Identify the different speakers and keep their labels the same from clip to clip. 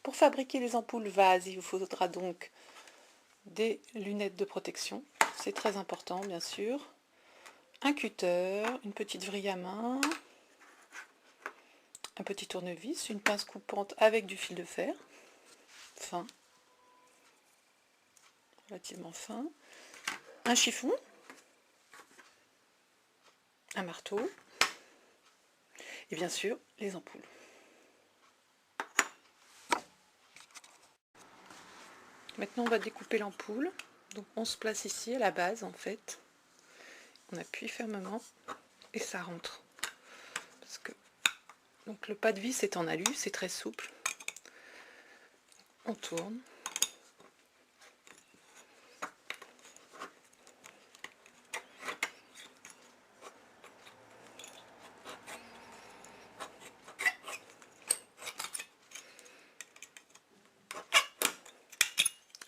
Speaker 1: Pour fabriquer les ampoules vases, il vous faudra donc des lunettes de protection, c'est très important bien sûr, un cutter, une petite vrille à main, un petit tournevis, une pince coupante avec du fil de fer, fin, relativement fin, un chiffon, un marteau, et bien sûr les ampoules. Maintenant on va découper l'ampoule, donc on se place ici à la base en fait, on appuie fermement et ça rentre. Parce que donc le pas de vis est en alu, c'est très souple. On tourne.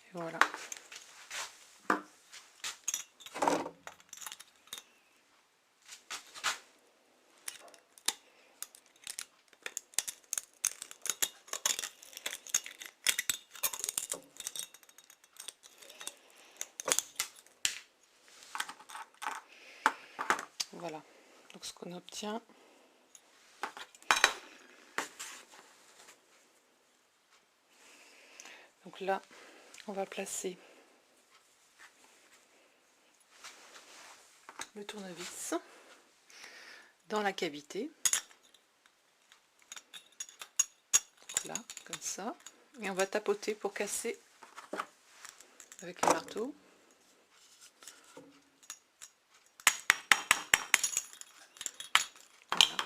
Speaker 1: Et voilà. Voilà, donc ce qu'on obtient, donc là on va placer le tournevis dans la cavité, donc là comme ça, et on va tapoter pour casser avec le marteau. Voilà.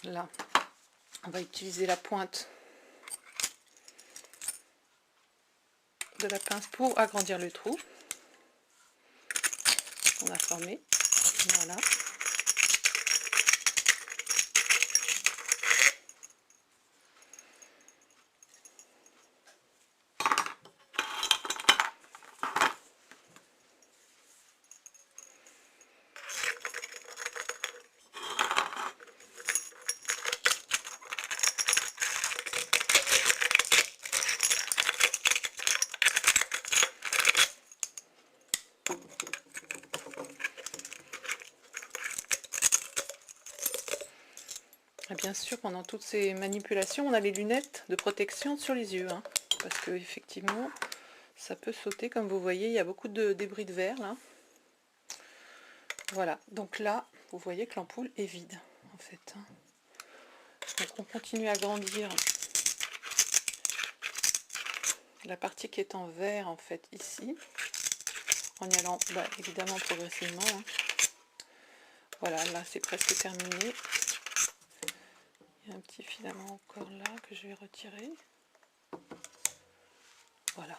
Speaker 1: Là, on va utiliser la pointe de la pince pour agrandir le trou qu'on a formé. Voilà. Et bien sûr, pendant toutes ces manipulations, on a les lunettes de protection sur les yeux, hein, parce que effectivement, ça peut sauter. Comme vous voyez, il y a beaucoup de débris de verre là. Voilà, donc là, vous voyez que l'ampoule est vide, en fait. Donc on continue à agrandir la partie qui est en vert, en fait, ici, en y allant, évidemment, progressivement. Hein. Voilà, là, c'est presque terminé. Il y a un petit filament encore là que je vais retirer. Voilà.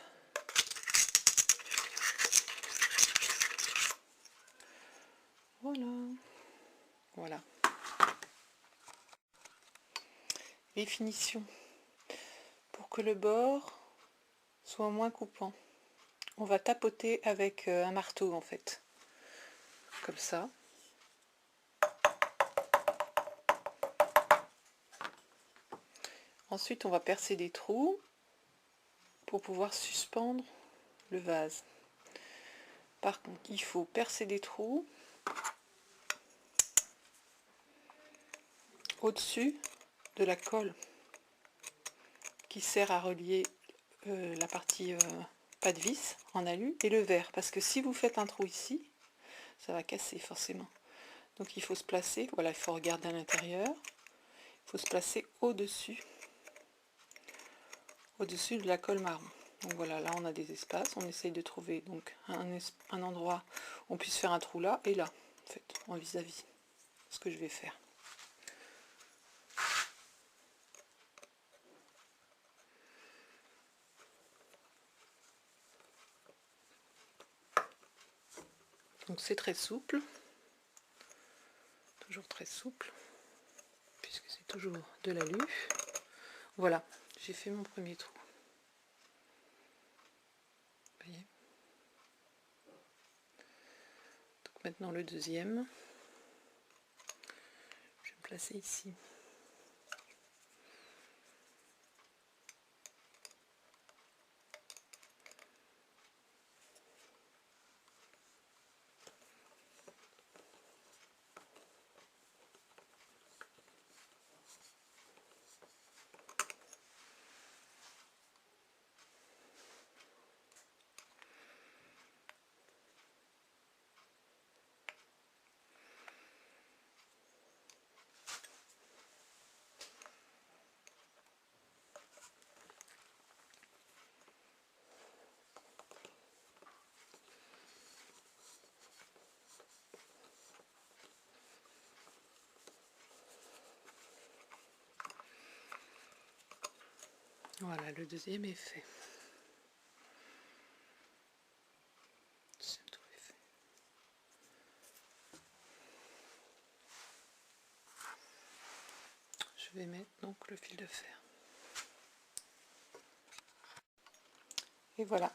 Speaker 1: Voilà. Voilà. Les finitions. Pour que le bord soit moins coupant, on va tapoter avec un marteau en fait. Comme ça. Ensuite, on va percer des trous pour pouvoir suspendre le vase. Par contre, il faut percer des trous au-dessus de la colle qui sert à relier la partie pas de vis en alu et le verre. Parce que si vous faites un trou ici, ça va casser forcément. Donc il faut se placer, voilà, il faut regarder à l'intérieur. Il faut se placer au-dessus de la colle marron. Donc voilà, là on a des espaces, on essaye de trouver donc un endroit où on puisse faire un trou là et là, en fait, en vis-à-vis. Ce que je vais faire. Donc c'est très souple, toujours très souple, puisque c'est toujours de l'alu. Voilà, j'ai fait mon premier trou. Vous voyez. Donc maintenant le deuxième. Je vais me placer ici. Voilà, le deuxième est fait. Le deuxième trou est fait. Je vais mettre donc le fil de fer. Et voilà.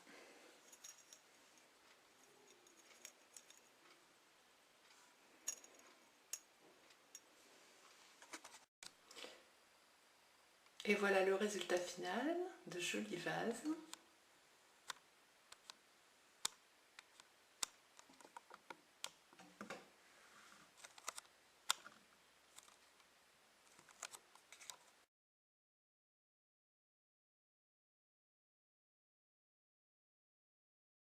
Speaker 1: Et voilà le résultat final de jolis vases.